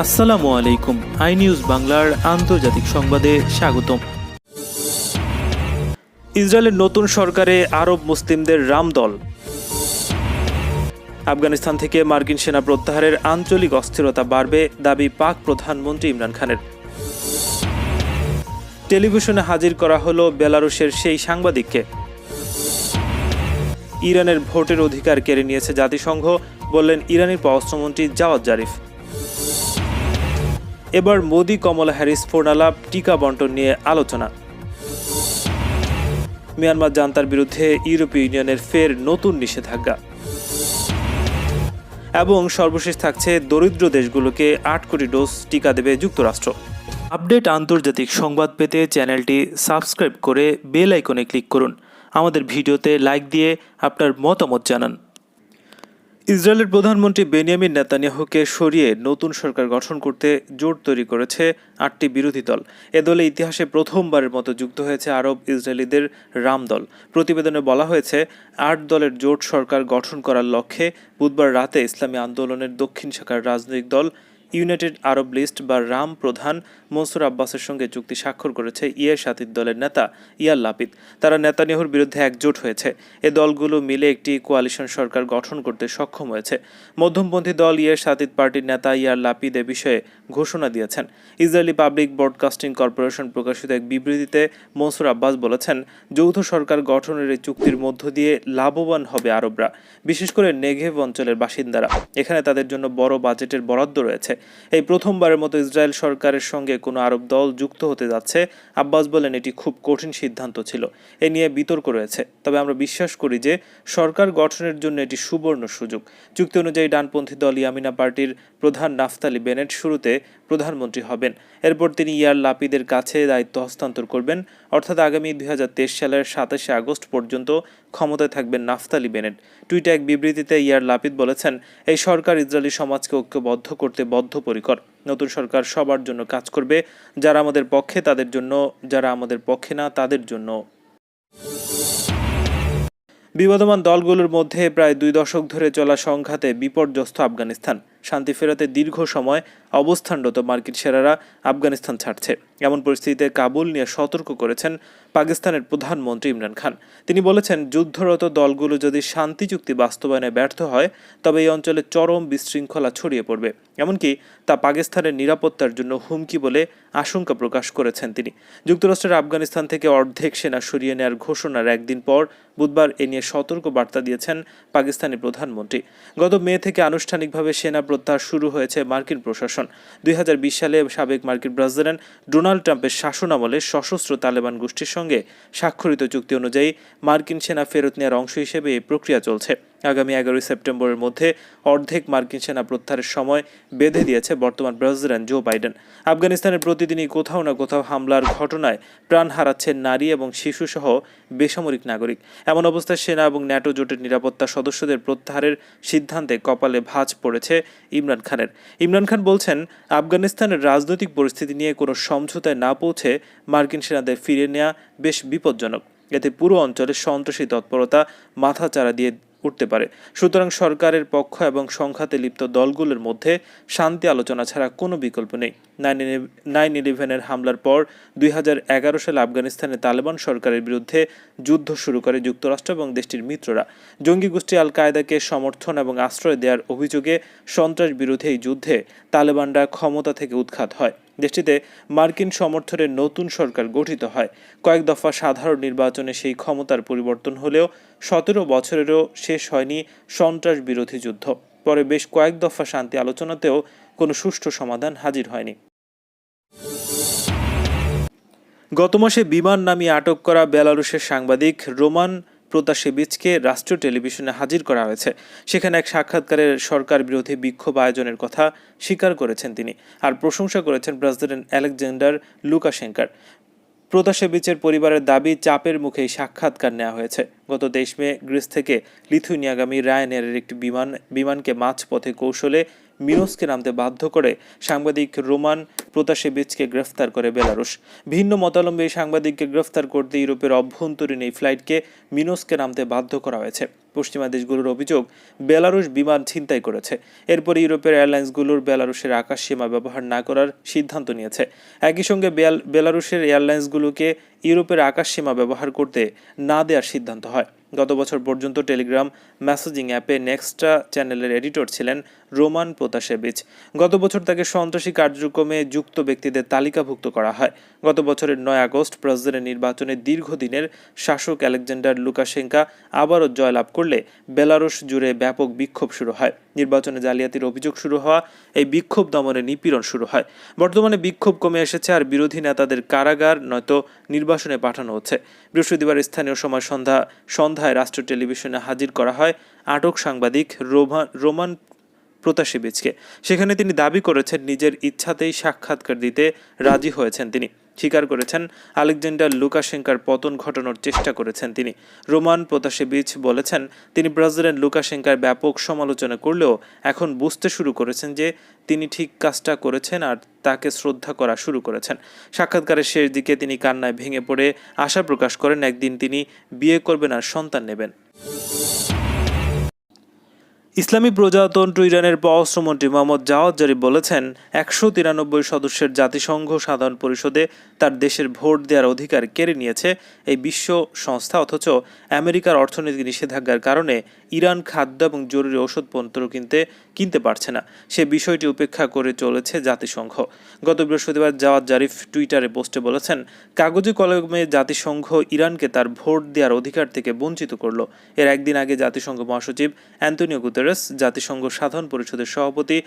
আসসালামু আলাইকুম। I news বাংলার আন্তর্জাতিক সংবাদে স্বাগতম। ইসরায়েলের নতুন সরকারে আরব মুসলিমদের রামদল। আফগানিস্তান থেকে মার্কিন সেনা প্রত্যাহারের আঞ্চলিক অস্থিরতা বাড়বে, দাবি পাক প্রধানমন্ত্রী ইমরান খানের। টেলিভিশনে হাজির করা হলো বেলারুশের সেই সাংবাদিককে। ইরানের ভোটের অধিকার কেড়ে নিয়েছে জাতিসংঘ, বললেন ইরানি পররাষ্ট্রমন্ত্রী জাওয়াদ জারিফ। এবার মোদি কমলা হ্যারিস ফোনালাপ, টিকা বন্টন নিয়ে আলোচনা। মিয়ানমার জান্তার বিরুদ্ধে ইউরোপীয় ইউনিয়নের ফের নতুন নিষেধাজ্ঞা। এবং সর্বশেষ থাকছে দরিদ্র দেশগুলোকে ৮ কোটি ডোজ টিকা দেবে যুক্তরাষ্ট্র। আপডেট আন্তর্জাতিক সংবাদ পেতে চ্যানেলটি সাবস্ক্রাইব করে বেল আইকনে ক্লিক করুন। আমাদের ভিডিওতে লাইক দিয়ে আপনার মতামত জানান। ইসরায়েলের প্রধানমন্ত্রী বেনিয়ামিন নেতানিয়াহুকে সরিয়ে নতুন সরকার গঠন করতে জোট তৈরি করেছে ৮টি বিরোধী দল। এ দলে ইতিহাসে প্রথমবারের মতো যুক্ত হয়েছে আরব ইসরায়েলিদের রাম দল। প্রতিবেদনে বলা হয়েছে ৮ দলের জোট সরকার গঠন করার লক্ষ্যে বুধবার রাতে ইসলামী আন্দোলনের দক্ষিণ শাখার রাজনৈতিক দল ইউনাইটেড আরব লিস্ট বা রাম প্রধান মনসুর আব্বাসের সঙ্গে চুক্তি স্বাক্ষর করেছে ইয়ে সাতির দলের নেতা ইয়ার লাপিদ। তারা নেতানিয়াহুর বিরুদ্ধে একজোট হয়েছে। এ দলগুলো মিলে একটি কোয়ালিশন সরকার গঠন করতে সক্ষম হয়েছে। মধ্যমপন্থী দল ইয়ে সাতিদ পার্টির নেতা ইয়ার লাপিদ এ বিষয়ে ঘোষণা দিয়েছেন। ইসরায়েলি পাবলিক ব্রডকাস্টিং কর্পোরেশন প্রকাশিত এক বিবৃতিতে মনসুর আব্বাস বলেছেন, যৌথ সরকার গঠনের এই চুক্তির মধ্য দিয়ে লাভবান হবে আরবরা, বিশেষ করে নেগেভ অঞ্চলের বাসিন্দারা। এখানে তাদের জন্য বড় বাজেটের বরাদ্দ রয়েছে। এই প্রথমবারের মতো ইসরায়েল সরকারের সঙ্গে কোনো আরব দল যুক্ত হতে যাচ্ছে। আব্বাস বলেন, এটি খুব কঠিন সিদ্ধান্ত ছিল, এ নিয়ে বিতর্ক রয়েছে, তবে আমরা বিশ্বাস করি যে সরকার গঠনের জন্য এটি সুবর্ণ সুযোগ। চুক্তি অনুযায়ী ডানপন্থী দল ইয়ামিনা পার্টির প্রধান নাফতালি বেনেট শুরুতে প্রধানমন্ত্রী হবেন। এরপর তিনি ইয়ার লাপিদের কাছে দায়িত্ব হস্তান্তর করবেন, অর্থাৎ আগামী ২০২৩ সালের ২৭শে আগস্ট পর্যন্ত ক্ষমতায় থাকবেন নাফতালি বেনেট। টুইটে এক বিবৃতিতে ইয়ার লাপিদ বলেছেন, এই সরকার ইসরায়েলি সমাজকে ঐক্যবদ্ধ করতে বদ্ধপরিকর। নতুন সরকার সবার জন্য কাজ করবে, যারা আমাদের পক্ষে তাদের জন্য, যারা আমাদের পক্ষে না তাদের জন্য। বিবাদমান দলগুলোর মধ্যে প্রায় ২ দশক ধরে চলা সংঘাতে বিপর্যস্ত আফগানিস্তান। শান্তি ফেরাতে দীর্ঘ সময় অবস্থানরত মার্কিন সেনারা আফগানিস্তান ছাড়ছে। এমন পরিস্থিতিতে কাবুল নিয়ে সতর্ক করেছেন পাকিস্তানের প্রধানমন্ত্রী ইমরান খান। তিনি বলেছেন, যুদ্ধরত দলগুলো যদি শান্তি চুক্তি বাস্তবায়নে ব্যর্থ হয় তবে এই অঞ্চলে চরম বিশৃঙ্খলা ছড়িয়ে পড়বে, এমনকি তা পাকিস্তানের নিরাপত্তার জন্য হুমকি বলে আশঙ্কা প্রকাশ করেছেন তিনি। যুক্তরাষ্ট্রের আফগানিস্তান থেকে অর্ধেক সেনা সরিয়ে নেওয়ার ঘোষণার একদিন পর বুধবার এ নিয়ে সতর্ক বার্তা দিয়েছেন পাকিস্তানি প্রধানমন্ত্রী। গত মে থেকে আনুষ্ঠানিকভাবে সেনা প্রত্যাহার শুরু হয়েছে মার্কিন প্রশাসন। ২০২০ সালে সাবেক মার্কিন প্রেসিডেন্ট ডোনাল্ড ট্রাম্পের শাসনামলে সশস্ত্র তালেবান গোষ্ঠীর সঙ্গে স্বাক্ষরিত চুক্তি অনুযায়ী মার্কিন সেনা ফেরত নেওয়ার অংশ হিসেবে এই প্রক্রিয়া চলছে। আগামী ১১ সেপ্টেম্বরের মধ্যে অর্ধেক মার্কিন সেনা প্রত্যাহারের সময় বেঁধে দিয়েছে বর্তমান প্রেসিডেন্ট জো বাইডেন। আফগানিস্তানের প্রতিদিনই কোথাও না কোথাও হামলার ঘটনায় প্রাণ হারাচ্ছেন নারী এবং শিশুসহ বেসামরিক নাগরিক। এমন অবস্থায় সেনা এবং ন্যাটো জোটের নিরাপত্তা সদস্যদের প্রত্যাহারের সিদ্ধান্তে কপালে ভাঁজ পড়েছে ইমরান খানের। ইমরান খান বলছেন, আফগানিস্তানের রাজনৈতিক পরিস্থিতি নিয়ে কোনো সমঝোতায় না পৌঁছে মার্কিন সেনাদের ফিরিয়ে নেওয়া বেশ বিপজ্জনক। এতে পুরো অঞ্চলে সন্ত্রাসী তৎপরতা মাথাচাড়া দিয়ে উঠতে পারে। সুতরাং সরকারের পক্ষ এবং সংঘাতে লিপ্ত দলগুলোর মধ্যে শান্তি আলোচনা ছাড়া কোনো বিকল্প নেই। 9/11-এর হামলার পর ২০১১ সালে আফগানিস্তানে তালেবান সরকারের বিরুদ্ধে যুদ্ধ শুরু করে যুক্তরাষ্ট্র এবং দেশটির মিত্ররা। জঙ্গি গোষ্ঠী আল কায়েদাকে সমর্থন এবং আশ্রয় দেওয়ার অভিযোগে সন্ত্রাস বিরোধী এই যুদ্ধে তালেবানরা ক্ষমতা থেকে উৎখাত হয়। দেশটিতে মার্কিন সমর্থনের নতুন সরকার গঠিত হয়। কয়েক দফা সাধারণ নির্বাচনে সেই ক্ষমতার পরিবর্তন হলেও ১৭ বছরেরও শেষ হয়নি সন্ত্রাস বিরোধী যুদ্ধ। পরে বেশ কয়েক দফা শান্তি আলোচনাতেও কোনো সুষ্ঠু সমাধান হাজির হয়নি। গত মাসে বিমান নামিয়ে আটক করা বেলারুশের সাংবাদিক রোমান প্রতাসেভিচকে রাষ্ট্রীয় টেলিভিশনে হাজির করা হয়েছে। সেখানে এক সাক্ষাৎকারে সরকার বিরোধী বিক্ষোভ আয়োজনের কথা স্বীকার করেছেন তিনি, আর প্রশংসা করেছেন প্রেসিডেন্ট আলেকজান্ডার লুকাশেঙ্কার। প্রতাসেভিচের পরিবারের দাবি, চাপের মুখেই সাক্ষাৎকার নেওয়া হয়েছে। গত ২৩ মে গ্রিস থেকে লিথুয়ানিয়াগামী রায়ানএয়ারের একটি বিমানকে মাঝপথে কৌশলে মিনস্কে নামতে বাধ্য করে সাংবাদিক রোমান প্রতাসেভিচকে গ্রেফতার করে বেলারুশ। ভিন্ন মতাবলম্বী এই সাংবাদিককে গ্রেফতার করতে ইউরোপের অভ্যন্তরীণ এই ফ্লাইটকে মিনস্কে নামতে বাধ্য করা হয়েছে। পশ্চিমা দেশগুলোর অভিযোগ বেলারুশ বিমান ছিনতাই করেছে। এরপর ইউরোপের এয়ারলাইন্সগুলোর বেলারুশের আকাশসীমা ব্যবহার না করার সিদ্ধান্ত নিয়েছে। একই সঙ্গে বেলারুশের এয়ারলাইন্সগুলোকে ইউরোপের আকাশসীমা ব্যবহার করতে না দেওয়ার সিদ্ধান্ত হয়। গত বছর পর্যন্ত টেলিগ্রাম মেসেজিং অ্যাপে নেক্সট্রা চ্যানেলের এডিটর ছিলেন রোমান প্রতাসেভিচ। গত বছর তাকে সন্ত্রাসী কার্যক্রমে যুক্ত ব্যক্তিদের তালিকাভুক্ত করা হয়। গত বছরের 9 আগস্ট প্রেসিডেন্ট নির্বাচনে দীর্ঘদিনের শাসক আলেকজান্ডার লুকাশেঙ্কা আবারও জয়লাভ করলে বেলারুশ জুড়ে ব্যাপক বিক্ষোভ শুরু হয়। নির্বাচনে জালিয়াতির অভিযোগ শুরু হওয়া এই বিক্ষোভ দমনে নিপীড়ন শুরু হয়। বর্তমানে বিক্ষোভ কমে এসেছে, আর বিরোধী নেতাদের কারাগার নয়তো নির্বাসনে পাঠানো হচ্ছে। বৃহস্পতিবার স্থানীয় সময় সন্ধ্যায় রাষ্ট্র টেলিভিশনে হাজির করা হয় আটক সাংবাদিক রোমান প্রতাসেভিচকে। সেখানে তিনি দাবি করেছেন নিজের ইচ্ছাতেই সাক্ষাৎকার দিতে রাজি হয়েছেন। তিনি স্বীকার করেছেন আলেকজান্ডার লুকাশেঙ্কার পতন ঘটানোর চেষ্টা করেছেন তিনি। রোমান প্রতাসেভিচ বলেছেন তিনি প্রেসিডেন্ট লুকাশেঙ্কার ব্যাপক সমালোচনা করলেও এখন বুঝতে শুরু করেছেন যে তিনি ঠিক কাজটা করেছেন আর তাকে শ্রদ্ধা করা শুরু করেছেন। সাক্ষাৎকারের শেষ দিকে তিনি কান্নায় ভেঙে পড়ে আশা প্রকাশ করেন একদিন তিনি বিয়ে করবেন আর সন্তান নেবেন। ইসলামী প্রজাতন্ত্র ইরানের পররাষ্ট্রমন্ত্রী মোহাম্মদ জাওয়াদ জারিফ বলেছেন 193 সদস্যের জাতিসংঘ সাধারণ পরিষদে তার দেশের ভোট দেওয়ার অধিকার কেড়ে নিয়েছে এই বিশ্ব সংস্থা, অথচ আমেরিকার অর্থনৈতিক নিষেধাজ্ঞার কারণে ইরান খাদ্য এবং জরুরি ওষুধপত্র কিনতে পারছে না। সে বিষয়টি উপেক্ষা করে চলেছে জাতিসংঘ। গত বৃহস্পতিবার জাওয়াদ জারিফ টুইটারে পোস্টে বলেছেন কাগজে কলমে জাতিসংঘ ইরানকে তার ভোট দেওয়ার অধিকার থেকে বঞ্চিত করল। এর একদিন আগে জাতিসংঘ মহাসচিব অ্যান্তোনিও গুতেরেস জাতিসংঘ সাধারণ পরিষদের সভাপতি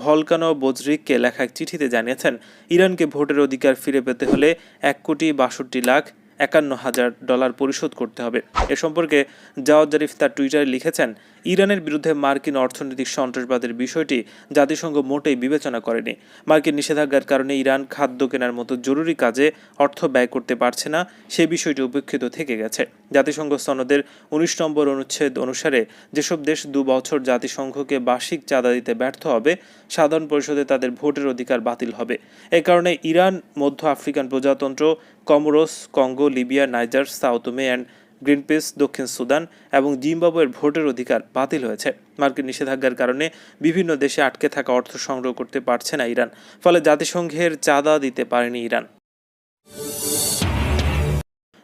ভলকানো বোজরিককে লেখা এক চিঠিতে জানিয়েছেন ইরানকে ভোটের অধিকার ফিরে পেতে হলে $1,62,51,000 পরিশোধ করতে হবে। এ সম্পর্কে জাওয়াদ জারিফ তার টুইটারে লিখেছেন ইরানের বিরুদ্ধে মার্কিন অর্থনৈতিক সন্ত্রাসবাদের বিষয়টি জাতিসংঘ মোটেই বিবেচনা করেনি। মার্কিন নিষেধাজ্ঞার কারণে ইরান খাদ্য কেনার মতো জরুরি কাজে অর্থ ব্যয় করতে পারছে না, সে বিষয়টি উপেক্ষিত থেকে গেছে। জাতিসংঘ সনদের 19 নম্বর অনুচ্ছেদ অনুসারে যেসব দেশ 2 বছর জাতিসংঘকে বার্ষিক চাঁদা দিতে ব্যর্থ হবে সাধারণ পরিষদে তাদের ভোটের অধিকার বাতিল হবে। এ কারণে ইরান, মধ্য আফ্রিকান প্রজাতন্ত্র, Comoros, Congo, Libya, Niger, Sao Tome and গ্রিনপিস, দক্ষিণ সুদান এবং জিম্বাবুয়ের ভোটের অধিকার বাতিল হয়েছে। মার্কিন নিষেধাজ্ঞার কারণে বিভিন্ন দেশে আটকে থাকা অর্থ সংগ্রহ করতে পারছে না ইরান, ফলে জাতিসংঘের চাঁদা দিতে পারেনি ইরান।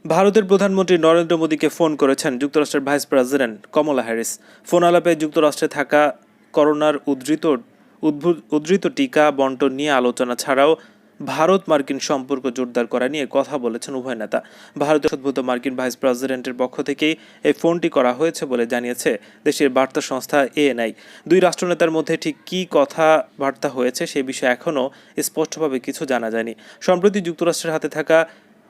ভারতের প্রধানমন্ত্রী নরেন্দ্র মোদীকে ফোন করেছেন যুক্তরাষ্ট্রের ভাইস প্রেসিডেন্ট কমলা হ্যারিস। ফোন আলাপে যুক্তরাষ্ট্রে থাকা করোনার উদ্ধৃত টিকা বন্টন নিয়ে আলোচনা ছাড়াও ভারত মার্কিন সম্পর্ক জোরদার করা নিয়ে কথা বলেছেন উভয় নেতা। ভারতের উদ্ভূত মার্কিন ভাইস প্রেসিডেন্টের পক্ষ থেকেই এই ফোনটি করা হয়েছে বলে জানিয়েছে দেশের বার্তা সংস্থা ANI। দুই রাষ্ট্রনেতার মধ্যে ঠিক কী কথাবার্তা হয়েছে সে বিষয়ে এখনও স্পষ্টভাবে কিছু জানা যায়নি। সম্প্রতি যুক্তরাষ্ট্রের হাতে থাকা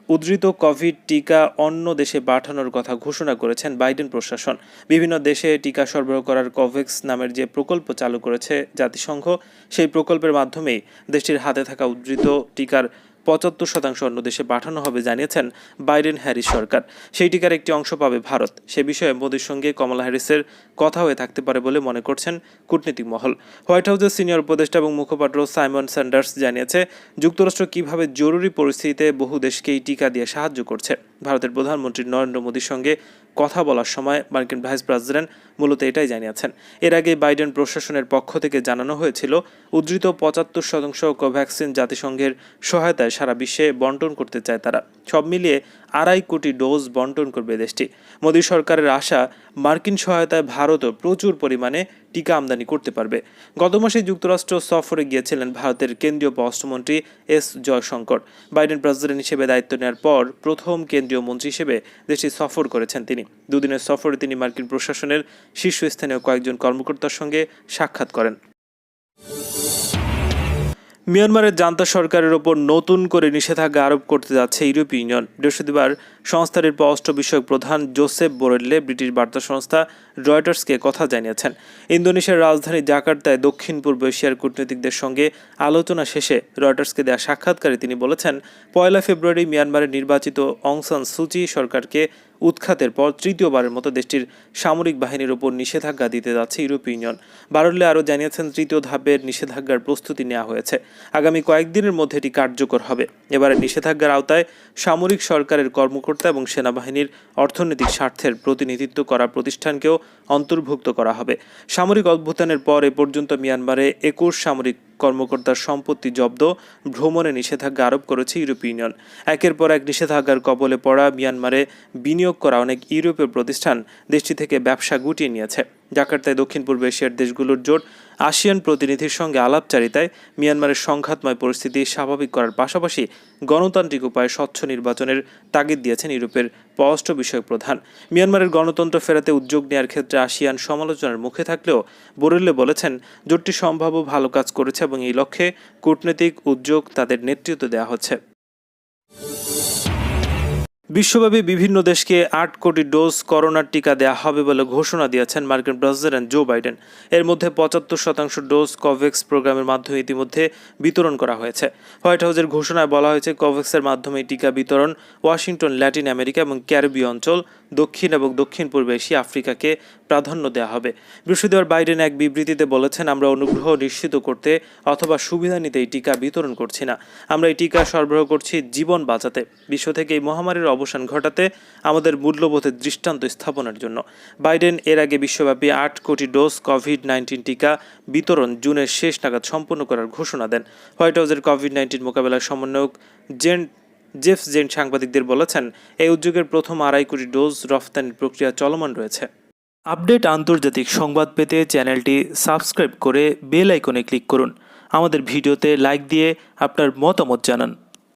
উদ্ধৃত কোভিড টিকা অন্য দেশে পাঠানোর কথা ঘোষণা করেছেন বাইডেন প্রশাসন। বিভিন্ন দেশে টিকা সরবরাহ করার কোভ্যাক্স নামের যে প্রকল্প চালু করেছে জাতিসংঘ, সেই প্রকল্পের মাধ্যমেই দেশটির হাতে থাকা উদ্ধৃত টিকার 75% অন্য দেশে পাঠানো হবে জানিয়েছেন বাইডেন হ্যারিস সরকার। সেই টিকার একটি অংশ পাবে ভারত। সে বিষয়ে মোদির সঙ্গে কমলা হ্যারিসের কথা হয়ে থাকতে পারে বলে মনে করছেন কূটনীতিক মহল। হোয়াইট হাউসের সিনিয়র উপদেষ্টা এবং মুখপাত্র সাইমন স্যান্ডার্স জানিয়েছে যুক্তরাষ্ট্র কিভাবে জরুরি পরিস্থিতিতে বহু দেশকেই টিকা দিয়ে সাহায্য করছে। ভারতের প্রধানমন্ত্রী নরেন্দ্র মোদীর সঙ্গে কথা বলার সময় মার্কিন ভাইস প্রেসিডেন্ট মূলত এটাই জানিয়েছেন। এর আগে বাইডেন প্রশাসনের পক্ষ থেকে জানানো হয়েছিল উদ্ধৃত 75% কোভ্যাক্সিন জাতিসংঘের সহায়তায় সারা বিশ্বে বন্টন করতে চায় তারা। সব মিলিয়ে 2.5 কোটি ডোজ বন্টন করবে দেশটি। মোদী সরকারের আশা মার্কিন সহায়তায় ভারতও প্রচুর পরিমাণে টিকা আমদানি করতে পারবে। গত মাসে যুক্তরাষ্ট্র সফরে গিয়েছিলেন ভারতের কেন্দ্রীয় পররাষ্ট্রমন্ত্রী এস জয়শঙ্কর। বাইডেন প্রেসিডেন্ট হিসেবে দায়িত্ব নেওয়ার পর প্রথম কেন্দ্রীয় মন্ত্রী হিসেবে দেশটি সফর করেছেন তিনি। দুদিনের সফরে তিনি মার্কিন প্রশাসনের শীর্ষস্থানীয় কয়েকজন কর্মকর্তার সঙ্গে সাক্ষাৎ করেন। মিয়ানমারের জান্তা সরকারের ওপর নতুন করে নিষেধাজ্ঞা আরোপ করতে যাচ্ছে ইউরোপীয় ইউনিয়ন। বৃহস্পতিবার সংস্থার পররাষ্ট্র বিষয়ক প্রধান জোসেফ বোরেল্লে ব্রিটিশ বার্তা সংস্থা রয়টার্সকে কথা জানিয়েছেন। ইন্দোনেশিয়ার রাজধানী জাকার্তায় দক্ষিণ পূর্ব এশিয়ার কূটনীতিকদের সঙ্গে আলোচনা শেষে রয়টার্সকে দেওয়া সাক্ষাৎকারে তিনি বলেছেন, 1 ফেব্রুয়ারি মিয়ানমারের নির্বাচিত অং সান সুচি সরকারকে উৎখাতের পর তৃতীয়বারের মতো দেশটির সামরিক বাহিনীর ওপর নিষেধাজ্ঞা দিতে যাচ্ছে ইউরোপীয় ইউনিয়ন। বারোল্লে আরও জানিয়েছেন, তৃতীয় ধাপের নিষেধাজ্ঞার প্রস্তুতি নেওয়া হয়েছে। আগামী কয়েকদিনের মধ্যে এটি কার্যকর হবে। এবারে নিষেধাজ্ঞার আওতায় সামরিক সরকারের কর্মকর্তা এবং সেনাবাহিনীর অর্থনৈতিক স্বার্থের প্রতিনিধিত্ব করা প্রতিষ্ঠানকেও অন্তর্ভুক্ত করা হবে। সামরিক অভ্যুত্থানের পর এ পর্যন্ত মিয়ানমারে 21 সামরিক কর্মকর্তার সম্পত্তি জব্দ, ভ্রমণে নিষেধাজ্ঞা আরোপ করেছে ইউরোপীয় ইউনিয়ন। একের পর এক নিষেধাজ্ঞার কবলে পড়া মিয়ানমারে বিনিয়োগ করা অনেক ইউরোপীয় প্রতিষ্ঠান দেশটি থেকে ব্যবসা গুটিয়ে নিয়েছে। জাকার্তায় দক্ষিণ পূর্ব এশিয়ার দেশগুলোর জোট আসিয়ান প্রতিনিধির সঙ্গে আলাপচারিতায় মিয়ানমারের সংঘাতময় পরিস্থিতি স্বাভাবিক করার পাশাপাশি গণতান্ত্রিক উপায়ে স্বচ্ছ নির্বাচনের তাগিদ দিয়েছেন ইউরোপের পররাষ্ট্র বিষয়ক প্রধান। মিয়ানমারের গণতন্ত্র ফেরাতে উদ্যোগ নেওয়ার ক্ষেত্রে আসিয়ান সমালোচনার মুখে থাকলেও বোরেল্লে বলেছেন, জোটটি সম্ভাব্য ভালো কাজ করেছে এবং এই লক্ষ্যে কূটনৈতিক উদ্যোগ তাদের নেতৃত্ব দেওয়া হচ্ছে। বিশ্বব্যাপী বিভিন্ন দেশকে 8 কোটি ডোজ করোনার টিকা দেওয়া হবে বলে ঘোষণা দিয়েছেন মার্কিন প্রেসিডেন্ট জো বাইডেন। এর মধ্যে 75% ডোজ কোভ্যাক্স প্রোগ্রামের মাধ্যমে ইতিমধ্যে বিতরণ করা হয়েছে। হোয়াইট হাউসের ঘোষণায় বলা হয়েছে, কোভ্যাক্সের মাধ্যমে টিকা বিতরণ ওয়াশিংটন, ল্যাটিন আমেরিকা এবং ক্যারিবীয় অঞ্চল, দক্ষিণ এবং দক্ষিণ পূর্ব এশিয়া, আফ্রিকাকে প্রাধান্য দেওয়া হবে। বৃহস্পতিবার বাইডেন এক বিবৃতিতে বলেছেন, আমরা অনুগ্রহ নিশ্চিত করতে অথবা সুবিধা নিতে এই টিকা বিতরণ করছি না। আমরা এই টিকা সরবরাহ করছি জীবন বাঁচাতে, বিশ্ব থেকে এই মহামারীর অবসান ঘটাতে, আমাদের মূল্যবোধের দৃষ্টান্ত স্থাপনের জন্য। বাইডেন এর আগে বিশ্বব্যাপী 8 কোটি ডোজ কোভিড-19 টিকা বিতরণ জুনের শেষ নাগাদ সম্পন্ন করার ঘোষণা দেন। হোয়াইট হাউসের কোভিড-19 মোকাবেলার সমন্বয়ক জেফ জেন সাংবাদিকদের বলেছেন, এই উদ্যোগের প্রথম 2.5 কোটি ডোজ রফতানির প্রক্রিয়া চলমান রয়েছে। আপডেট আন্তর্জাতিক সংবাদ পেতে চ্যানেলটি সাবস্ক্রাইব করে বেল আইকনে ক্লিক করুন। আমাদের ভিডিওতে লাইক দিয়ে আপনার মতামত জানান।